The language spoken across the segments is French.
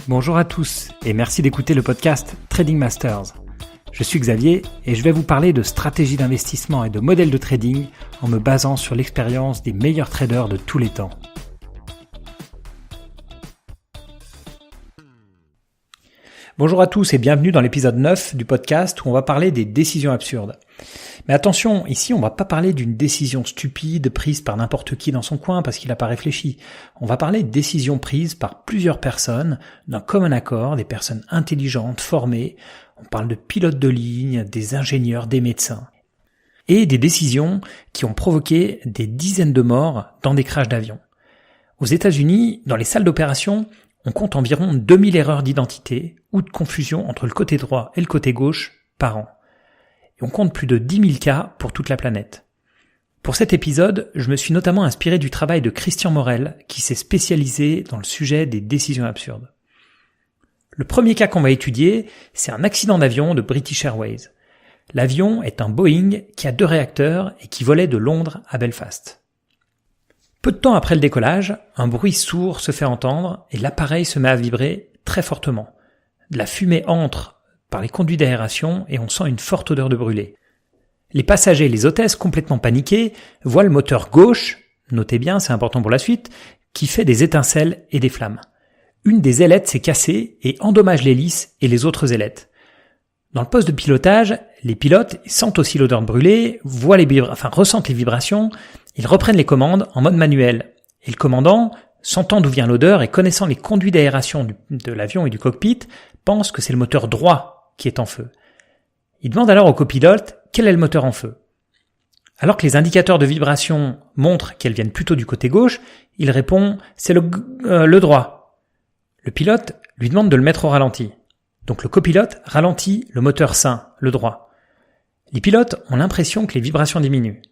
Bonjour à tous et merci d'écouter le podcast Trading Masters. Je suis Xavier et je vais vous parler de stratégie d'investissement et de modèles de trading en me basant sur l'expérience des meilleurs traders de tous les temps. Bonjour à tous et bienvenue dans l'épisode 9 du podcast où on va parler des décisions absurdes. Mais attention, ici on va pas parler d'une décision stupide prise par n'importe qui dans son coin parce qu'il n'a pas réfléchi. On va parler de décisions prises par plusieurs personnes, d'un commun accord, des personnes intelligentes, formées. On parle de pilotes de ligne, des ingénieurs, des médecins. Et des décisions qui ont provoqué des dizaines de morts dans des crashs d'avions. Aux États-Unis, dans les salles d'opération, on compte environ 2000 erreurs d'identité ou de confusion entre le côté droit et le côté gauche par an. Et on compte plus de 10 000 cas pour toute la planète. Pour cet épisode, je me suis notamment inspiré du travail de Christian Morel, qui s'est spécialisé dans le sujet des décisions absurdes. Le premier cas qu'on va étudier, c'est un accident d'avion de British Airways. L'avion est un Boeing qui a 2 réacteurs et qui volait de Londres à Belfast. Peu de temps après le décollage, un bruit sourd se fait entendre et l'appareil se met à vibrer très fortement. De la fumée entre par les conduits d'aération et on sent une forte odeur de brûlé. Les passagers et les hôtesses, complètement paniqués, voient le moteur gauche, notez bien, c'est important pour la suite, qui fait des étincelles et des flammes. Une des ailettes s'est cassée et endommage l'hélice et les autres ailettes. Dans le poste de pilotage, les pilotes sentent aussi l'odeur de brûlé, ressentent les vibrations, ils reprennent les commandes en mode manuel. Et le commandant, sentant d'où vient l'odeur et connaissant les conduits d'aération de l'avion et du cockpit, pense que c'est le moteur droit qui est en feu. Il demande alors au copilote quel est le moteur en feu. Alors que les indicateurs de vibration montrent qu'elles viennent plutôt du côté gauche, il répond « c'est le droit ». Le pilote lui demande de le mettre au ralenti. Donc le copilote ralentit le moteur sain, le droit. Les pilotes ont l'impression que les vibrations diminuent.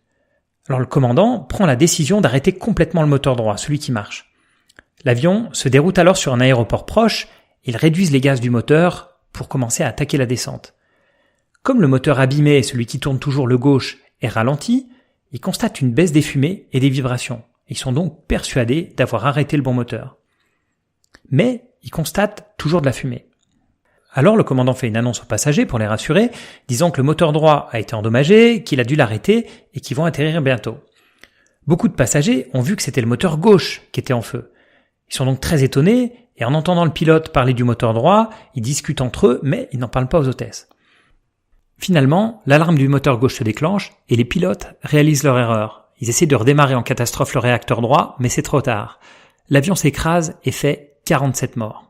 Alors le commandant prend la décision d'arrêter complètement le moteur droit, celui qui marche. L'avion se déroute alors sur un aéroport proche, ils réduisent les gaz du moteur pour commencer à attaquer la descente. Comme le moteur abîmé, celui qui tourne toujours le gauche, est ralenti, ils constatent une baisse des fumées et des vibrations. Ils sont donc persuadés d'avoir arrêté le bon moteur. Mais ils constatent toujours de la fumée. Alors le commandant fait une annonce aux passagers pour les rassurer, disant que le moteur droit a été endommagé, qu'il a dû l'arrêter et qu'ils vont atterrir bientôt. Beaucoup de passagers ont vu que c'était le moteur gauche qui était en feu. Ils sont donc très étonnés et en entendant le pilote parler du moteur droit, ils discutent entre eux mais ils n'en parlent pas aux hôtesses. Finalement, l'alarme du moteur gauche se déclenche et les pilotes réalisent leur erreur. Ils essaient de redémarrer en catastrophe le réacteur droit, mais c'est trop tard. L'avion s'écrase et fait 47 morts.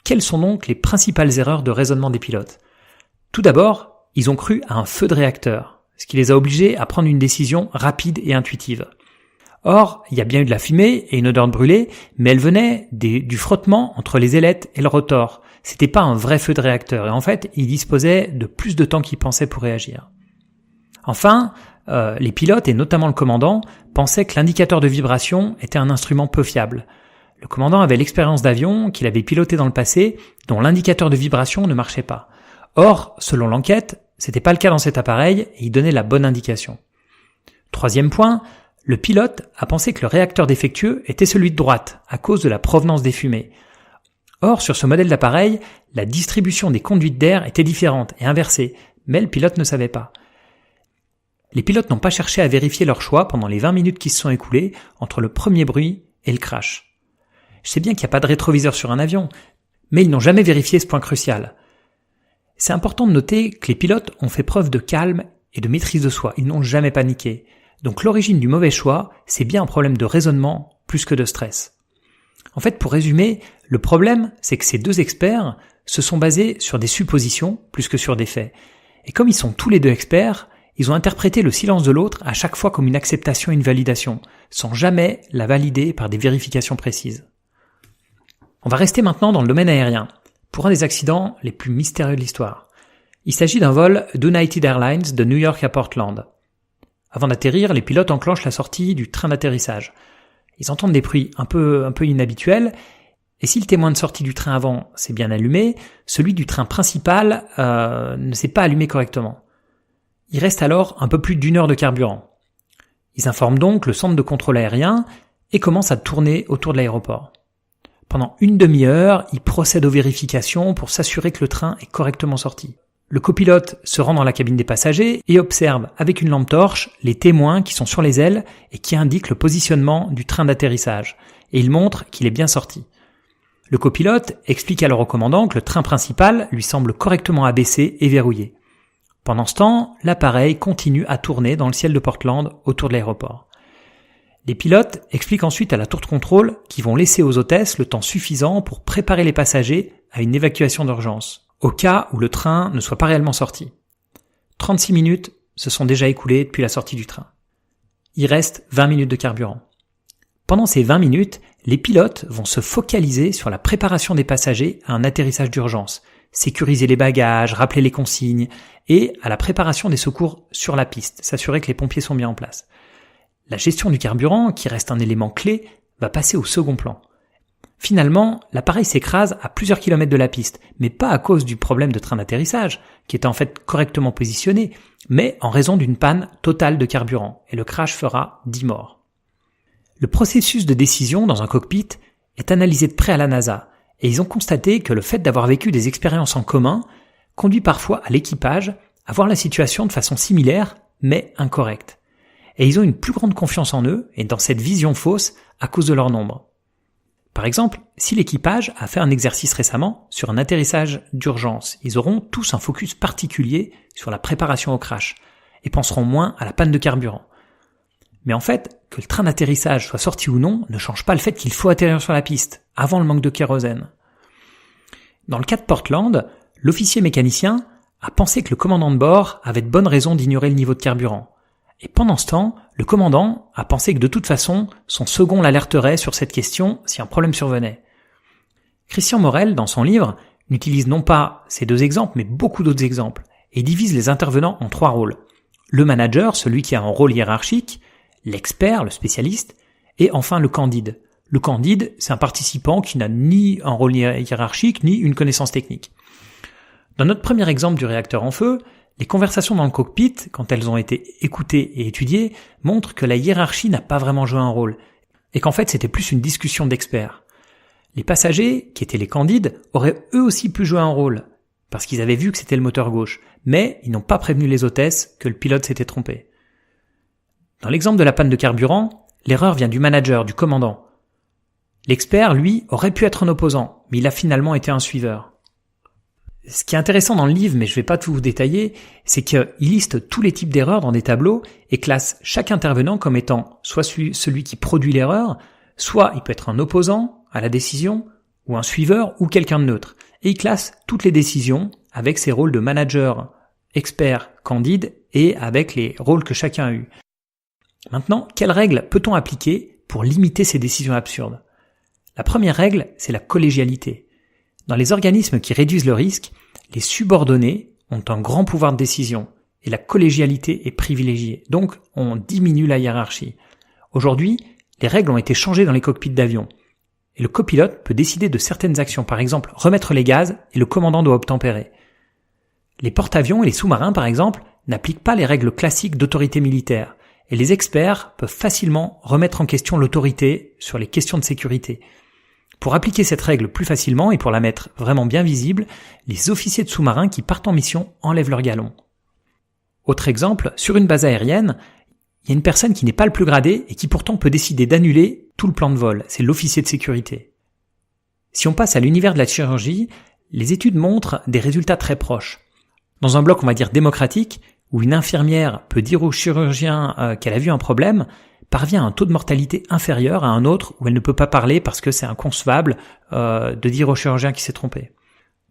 Quelles sont donc les principales erreurs de raisonnement des pilotes ? Tout d'abord, ils ont cru à un feu de réacteur, ce qui les a obligés à prendre une décision rapide et intuitive. Or, il y a bien eu de la fumée et une odeur de brûlé, mais elle venait du frottement entre les ailettes et le rotor. C'était pas un vrai feu de réacteur et en fait, ils disposaient de plus de temps qu'ils pensaient pour réagir. Enfin, les pilotes et notamment le commandant pensaient que l'indicateur de vibration était un instrument peu fiable. Le commandant avait l'expérience d'avion qu'il avait piloté dans le passé, dont l'indicateur de vibration ne marchait pas. Or, selon l'enquête, c'était pas le cas dans cet appareil et il donnait la bonne indication. Troisième point, le pilote a pensé que le réacteur défectueux était celui de droite, à cause de la provenance des fumées. Or, sur ce modèle d'appareil, la distribution des conduites d'air était différente et inversée, mais le pilote ne savait pas. Les pilotes n'ont pas cherché à vérifier leur choix pendant les 20 minutes qui se sont écoulées entre le premier bruit et le crash. Je sais bien qu'il n'y a pas de rétroviseur sur un avion, mais ils n'ont jamais vérifié ce point crucial. C'est important de noter que les pilotes ont fait preuve de calme et de maîtrise de soi, ils n'ont jamais paniqué. Donc l'origine du mauvais choix, c'est bien un problème de raisonnement plus que de stress. En fait, pour résumer, le problème, c'est que ces 2 experts se sont basés sur des suppositions plus que sur des faits. Et comme ils sont tous les 2 experts, ils ont interprété le silence de l'autre à chaque fois comme une acceptation et une validation, sans jamais la valider par des vérifications précises. On va rester maintenant dans le domaine aérien, pour un des accidents les plus mystérieux de l'histoire. Il s'agit d'un vol d'United Airlines de New York à Portland. Avant d'atterrir, les pilotes enclenchent la sortie du train d'atterrissage. Ils entendent des bruits un peu inhabituels, et si le témoin de sortie du train avant s'est bien allumé, celui du train principal ne s'est pas allumé correctement. Il reste alors un peu plus d'1 heure de carburant. Ils informent donc le centre de contrôle aérien et commencent à tourner autour de l'aéroport. Pendant une demi-heure, il procède aux vérifications pour s'assurer que le train est correctement sorti. Le copilote se rend dans la cabine des passagers et observe avec une lampe torche les témoins qui sont sur les ailes et qui indiquent le positionnement du train d'atterrissage. Et il montre qu'il est bien sorti. Le copilote explique alors au commandant que le train principal lui semble correctement abaissé et verrouillé. Pendant ce temps, l'appareil continue à tourner dans le ciel de Portland autour de l'aéroport. Les pilotes expliquent ensuite à la tour de contrôle qu'ils vont laisser aux hôtesses le temps suffisant pour préparer les passagers à une évacuation d'urgence, au cas où le train ne soit pas réellement sorti. 36 minutes se sont déjà écoulées depuis la sortie du train. Il reste 20 minutes de carburant. Pendant ces 20 minutes, les pilotes vont se focaliser sur la préparation des passagers à un atterrissage d'urgence, sécuriser les bagages, rappeler les consignes, et à la préparation des secours sur la piste, s'assurer que les pompiers sont bien en place. La gestion du carburant, qui reste un élément clé, va passer au second plan. Finalement, l'appareil s'écrase à plusieurs kilomètres de la piste, mais pas à cause du problème de train d'atterrissage, qui était en fait correctement positionné, mais en raison d'une panne totale de carburant, et le crash fera 10 morts. Le processus de décision dans un cockpit est analysé de près à la NASA, et ils ont constaté que le fait d'avoir vécu des expériences en commun conduit parfois à l'équipage à voir la situation de façon similaire, mais incorrecte. Et ils ont une plus grande confiance en eux et dans cette vision fausse à cause de leur nombre. Par exemple, si l'équipage a fait un exercice récemment sur un atterrissage d'urgence, ils auront tous un focus particulier sur la préparation au crash et penseront moins à la panne de carburant. Mais en fait, que le train d'atterrissage soit sorti ou non ne change pas le fait qu'il faut atterrir sur la piste, avant le manque de kérosène. Dans le cas de Portland, l'officier mécanicien a pensé que le commandant de bord avait de bonnes raisons d'ignorer le niveau de carburant. Et pendant ce temps, le commandant a pensé que de toute façon, son second l'alerterait sur cette question si un problème survenait. Christian Morel, dans son livre, n'utilise non pas ces deux exemples, mais beaucoup d'autres exemples, et divise les intervenants en 3 rôles. Le manager, celui qui a un rôle hiérarchique, l'expert, le spécialiste, et enfin le candide. Le candide, c'est un participant qui n'a ni un rôle hiérarchique, ni une connaissance technique. Dans notre premier exemple du réacteur en feu, les conversations dans le cockpit, quand elles ont été écoutées et étudiées, montrent que la hiérarchie n'a pas vraiment joué un rôle, et qu'en fait c'était plus une discussion d'experts. Les passagers, qui étaient les candides, auraient eux aussi pu jouer un rôle, parce qu'ils avaient vu que c'était le moteur gauche, mais ils n'ont pas prévenu les hôtesses que le pilote s'était trompé. Dans l'exemple de la panne de carburant, l'erreur vient du manager, du commandant. L'expert, lui, aurait pu être un opposant, mais il a finalement été un suiveur. Ce qui est intéressant dans le livre, mais je ne vais pas tout vous détailler, c'est qu'il liste tous les types d'erreurs dans des tableaux et classe chaque intervenant comme étant soit celui qui produit l'erreur, soit il peut être un opposant à la décision, ou un suiveur, ou quelqu'un de neutre. Et il classe toutes les décisions avec ses rôles de manager, expert, candide, et avec les rôles que chacun a eus. Maintenant, quelles règles peut-on appliquer pour limiter ces décisions absurdes ? La première règle, c'est la collégialité. Dans les organismes qui réduisent le risque, les subordonnés ont un grand pouvoir de décision et la collégialité est privilégiée. Donc, on diminue la hiérarchie. Aujourd'hui, les règles ont été changées dans les cockpits d'avion. Et le copilote peut décider de certaines actions, par exemple remettre les gaz et le commandant doit obtempérer. Les porte-avions et les sous-marins, par exemple, n'appliquent pas les règles classiques d'autorité militaire. Et les experts peuvent facilement remettre en question l'autorité sur les questions de sécurité. Pour appliquer cette règle plus facilement et pour la mettre vraiment bien visible, les officiers de sous-marins qui partent en mission enlèvent leur galon. Autre exemple, sur une base aérienne, il y a une personne qui n'est pas le plus gradé et qui pourtant peut décider d'annuler tout le plan de vol. C'est l'officier de sécurité. Si on passe à l'univers de la chirurgie, les études montrent des résultats très proches. Dans un bloc, on va dire démocratique, où une infirmière peut dire au chirurgien qu'elle a vu un problème, parvient à un taux de mortalité inférieur à un autre où elle ne peut pas parler parce que c'est inconcevable de dire au chirurgien qu'il s'est trompé.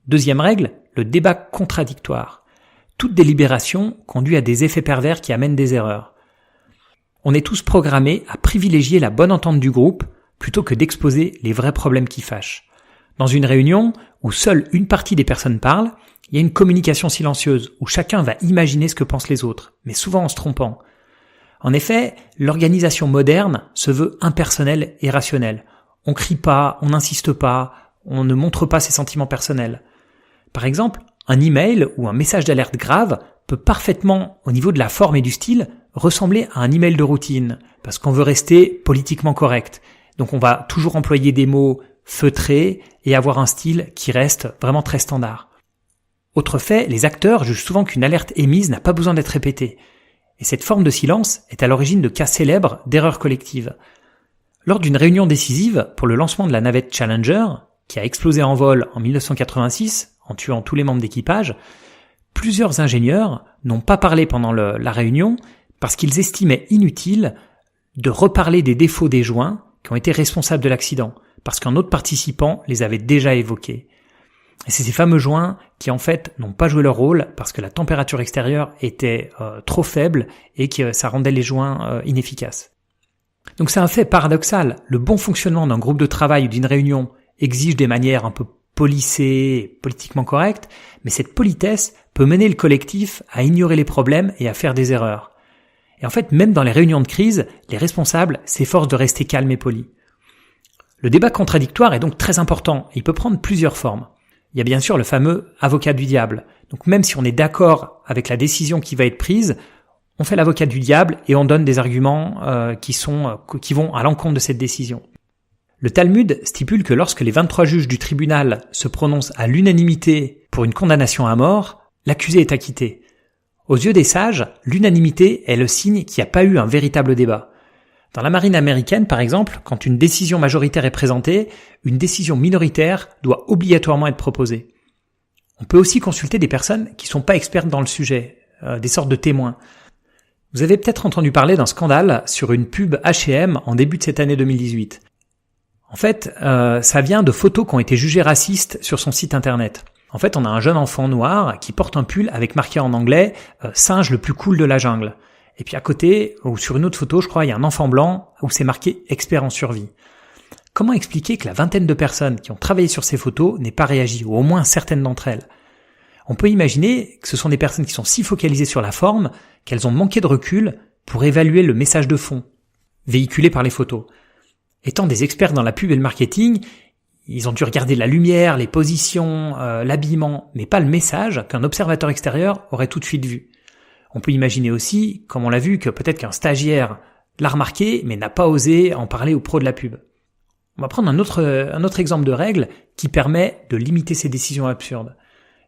Deuxième règle, le débat contradictoire. Toute délibération conduit à des effets pervers qui amènent des erreurs. On est tous programmés à privilégier la bonne entente du groupe plutôt que d'exposer les vrais problèmes qui fâchent. Dans une réunion où seule une partie des personnes parle, il y a une communication silencieuse où chacun va imaginer ce que pensent les autres, mais souvent en se trompant. En effet, l'organisation moderne se veut impersonnelle et rationnelle. On crie pas, on n'insiste pas, on ne montre pas ses sentiments personnels. Par exemple, un email ou un message d'alerte grave peut parfaitement, au niveau de la forme et du style, ressembler à un email de routine, parce qu'on veut rester politiquement correct. Donc on va toujours employer des mots feutré et avoir un style qui reste vraiment très standard. Autre fait, les acteurs jugent souvent qu'une alerte émise n'a pas besoin d'être répétée. Et cette forme de silence est à l'origine de cas célèbres d'erreurs collectives. Lors d'une réunion décisive pour le lancement de la navette Challenger, qui a explosé en vol en 1986 en tuant tous les membres d'équipage, plusieurs ingénieurs n'ont pas parlé pendant la réunion parce qu'ils estimaient inutile de reparler des défauts des joints qui ont été responsables de l'accident, parce qu'un autre participant les avait déjà évoqués. Et c'est ces fameux joints qui en fait n'ont pas joué leur rôle parce que la température extérieure était trop faible et que ça rendait les joints inefficaces. Donc c'est un fait paradoxal. Le bon fonctionnement d'un groupe de travail ou d'une réunion exige des manières un peu polissées et politiquement correctes, mais cette politesse peut mener le collectif à ignorer les problèmes et à faire des erreurs. Et en fait, même dans les réunions de crise, les responsables s'efforcent de rester calmes et polis. Le débat contradictoire est donc très important. Il peut prendre plusieurs formes. Il y a bien sûr le fameux avocat du diable. Donc même si on est d'accord avec la décision qui va être prise, on fait l'avocat du diable et on donne des arguments qui vont à l'encontre de cette décision. Le Talmud stipule que lorsque les 23 juges du tribunal se prononcent à l'unanimité pour une condamnation à mort, l'accusé est acquitté. Aux yeux des sages, l'unanimité est le signe qu'il n'y a pas eu un véritable débat. Dans la marine américaine, par exemple, quand une décision majoritaire est présentée, une décision minoritaire doit obligatoirement être proposée. On peut aussi consulter des personnes qui sont pas expertes dans le sujet, des sortes de témoins. Vous avez peut-être entendu parler d'un scandale sur une pub H&M en début de cette année 2018. En fait, ça vient de photos qui ont été jugées racistes sur son site internet. En fait, on a un jeune enfant noir qui porte un pull avec marqué en anglais « singe le plus cool de la jungle ». Et puis à côté, ou sur une autre photo, je crois, il y a un enfant blanc où c'est marqué « expert en survie ». Comment expliquer que la vingtaine de personnes qui ont travaillé sur ces photos n'aient pas réagi, ou au moins certaines d'entre elles? On peut imaginer que ce sont des personnes qui sont si focalisées sur la forme qu'elles ont manqué de recul pour évaluer le message de fond, véhiculé par les photos. Étant des experts dans la pub et le marketing, ils ont dû regarder la lumière, les positions, l'habillement, mais pas le message qu'un observateur extérieur aurait tout de suite vu. On peut imaginer aussi, comme on l'a vu, que peut-être qu'un stagiaire l'a remarqué, mais n'a pas osé en parler aux pros de la pub. On va prendre un autre exemple de règle qui permet de limiter ces décisions absurdes.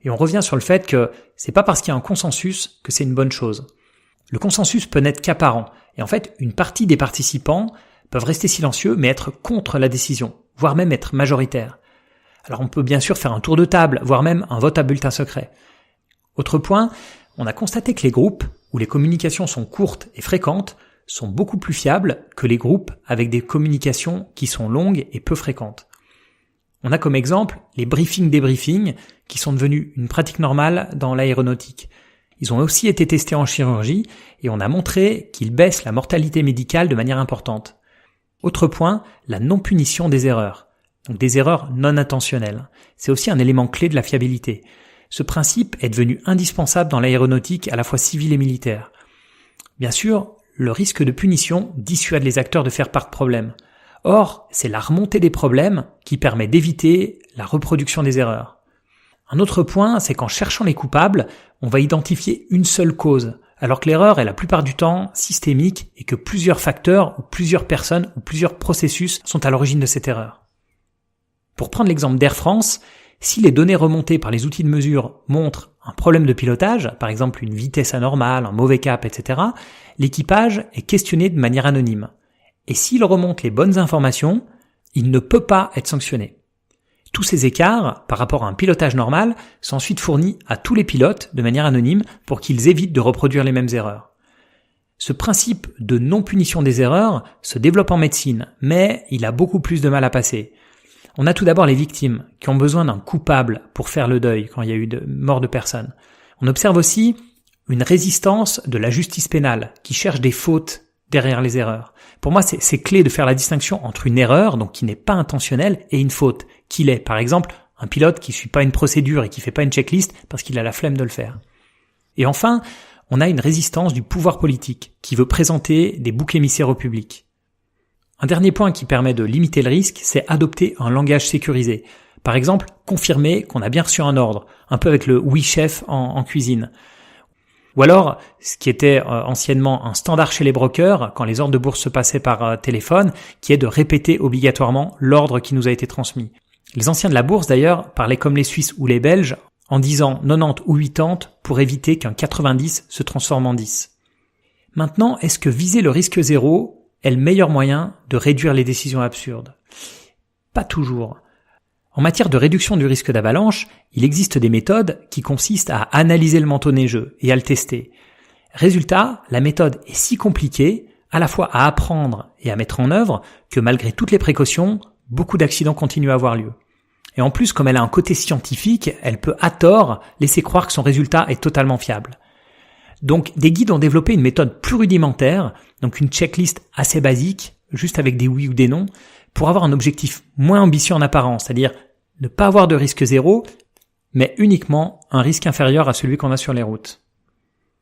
Et on revient sur le fait que c'est pas parce qu'il y a un consensus que c'est une bonne chose. Le consensus peut n'être qu'apparent. Et en fait, une partie des participants peuvent rester silencieux, mais être contre la décision, voire même être majoritaires. Alors on peut bien sûr faire un tour de table, voire même un vote à bulletin secret. Autre point, on a constaté que les groupes où les communications sont courtes et fréquentes sont beaucoup plus fiables que les groupes avec des communications qui sont longues et peu fréquentes. On a comme exemple les briefings-débriefings qui sont devenus une pratique normale dans l'aéronautique. Ils ont aussi été testés en chirurgie et on a montré qu'ils baissent la mortalité médicale de manière importante. Autre point, la non-punition des erreurs. Donc des erreurs non intentionnelles. C'est aussi un élément clé de la fiabilité. Ce principe est devenu indispensable dans l'aéronautique à la fois civile et militaire. Bien sûr, le risque de punition dissuade les acteurs de faire part de problèmes. Or, c'est la remontée des problèmes qui permet d'éviter la reproduction des erreurs. Un autre point, c'est qu'en cherchant les coupables, on va identifier une seule cause, alors que l'erreur est la plupart du temps systémique et que plusieurs facteurs ou plusieurs personnes ou plusieurs processus sont à l'origine de cette erreur. Pour prendre l'exemple d'Air France, si les données remontées par les outils de mesure montrent un problème de pilotage, par exemple une vitesse anormale, un mauvais cap, etc., l'équipage est questionné de manière anonyme. Et s'il remonte les bonnes informations, il ne peut pas être sanctionné. Tous ces écarts, par rapport à un pilotage normal, sont ensuite fournis à tous les pilotes de manière anonyme pour qu'ils évitent de reproduire les mêmes erreurs. Ce principe de non-punition des erreurs se développe en médecine, mais il a beaucoup plus de mal à passer. On a tout d'abord les victimes, qui ont besoin d'un coupable pour faire le deuil quand il y a eu de mort de personnes. On observe aussi une résistance de la justice pénale, qui cherche des fautes derrière les erreurs. Pour moi, c'est clé de faire la distinction entre une erreur, donc qui n'est pas intentionnelle, et une faute, qui l'est. Par exemple, un pilote qui suit pas une procédure et qui fait pas une checklist parce qu'il a la flemme de le faire. Et enfin, on a une résistance du pouvoir politique, qui veut présenter des boucs émissaires au public. Un dernier point qui permet de limiter le risque, c'est adopter un langage sécurisé. Par exemple, confirmer qu'on a bien reçu un ordre, un peu avec le « oui chef » en cuisine. Ou alors, ce qui était anciennement un standard chez les brokers, quand les ordres de bourse se passaient par téléphone, qui est de répéter obligatoirement l'ordre qui nous a été transmis. Les anciens de la bourse, d'ailleurs, parlaient comme les Suisses ou les Belges, en disant 90 ou 80 pour éviter qu'un 90 se transforme en 10. Maintenant, est-ce que viser le risque zéro est le meilleur moyen de réduire les décisions absurdes ? Pas toujours. En matière de réduction du risque d'avalanche, il existe des méthodes qui consistent à analyser le manteau neigeux et à le tester. Résultat, la méthode est si compliquée, à la fois à apprendre et à mettre en œuvre, que malgré toutes les précautions, beaucoup d'accidents continuent à avoir lieu. Et en plus, comme elle a un côté scientifique, elle peut à tort laisser croire que son résultat est totalement fiable. Donc, des guides ont développé une méthode plus rudimentaire, donc une checklist assez basique, juste avec des oui ou des non, pour avoir un objectif moins ambitieux en apparence, c'est-à-dire ne pas avoir de risque zéro, mais uniquement un risque inférieur à celui qu'on a sur les routes.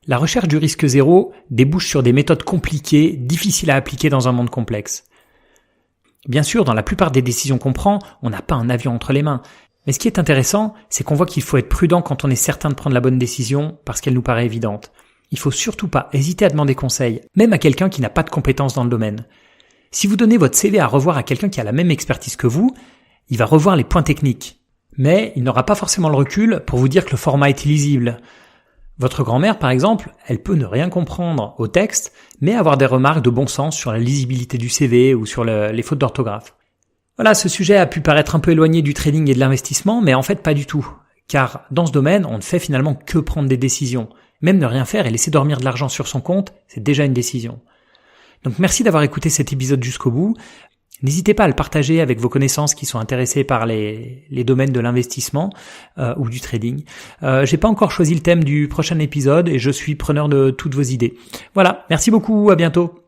La recherche du risque zéro débouche sur des méthodes compliquées, difficiles à appliquer dans un monde complexe. Bien sûr, dans la plupart des décisions qu'on prend, on n'a pas un avion entre les mains. Mais ce qui est intéressant, c'est qu'on voit qu'il faut être prudent quand on est certain de prendre la bonne décision parce qu'elle nous paraît évidente. Il faut surtout pas hésiter à demander conseil, même à quelqu'un qui n'a pas de compétences dans le domaine. Si vous donnez votre CV à revoir à quelqu'un qui a la même expertise que vous, il va revoir les points techniques. Mais il n'aura pas forcément le recul pour vous dire que le format est illisible. Votre grand-mère, par exemple, elle peut ne rien comprendre au texte, mais avoir des remarques de bon sens sur la lisibilité du CV ou sur les fautes d'orthographe. Voilà, ce sujet a pu paraître un peu éloigné du trading et de l'investissement, mais en fait pas du tout. Car dans ce domaine, on ne fait finalement que prendre des décisions. Même ne rien faire et laisser dormir de l'argent sur son compte, c'est déjà une décision. Donc merci d'avoir écouté cet épisode jusqu'au bout. N'hésitez pas à le partager avec vos connaissances qui sont intéressées par les domaines de l'investissement ou du trading. J'ai pas encore choisi le thème du prochain épisode et je suis preneur de toutes vos idées. Voilà, merci beaucoup, à bientôt.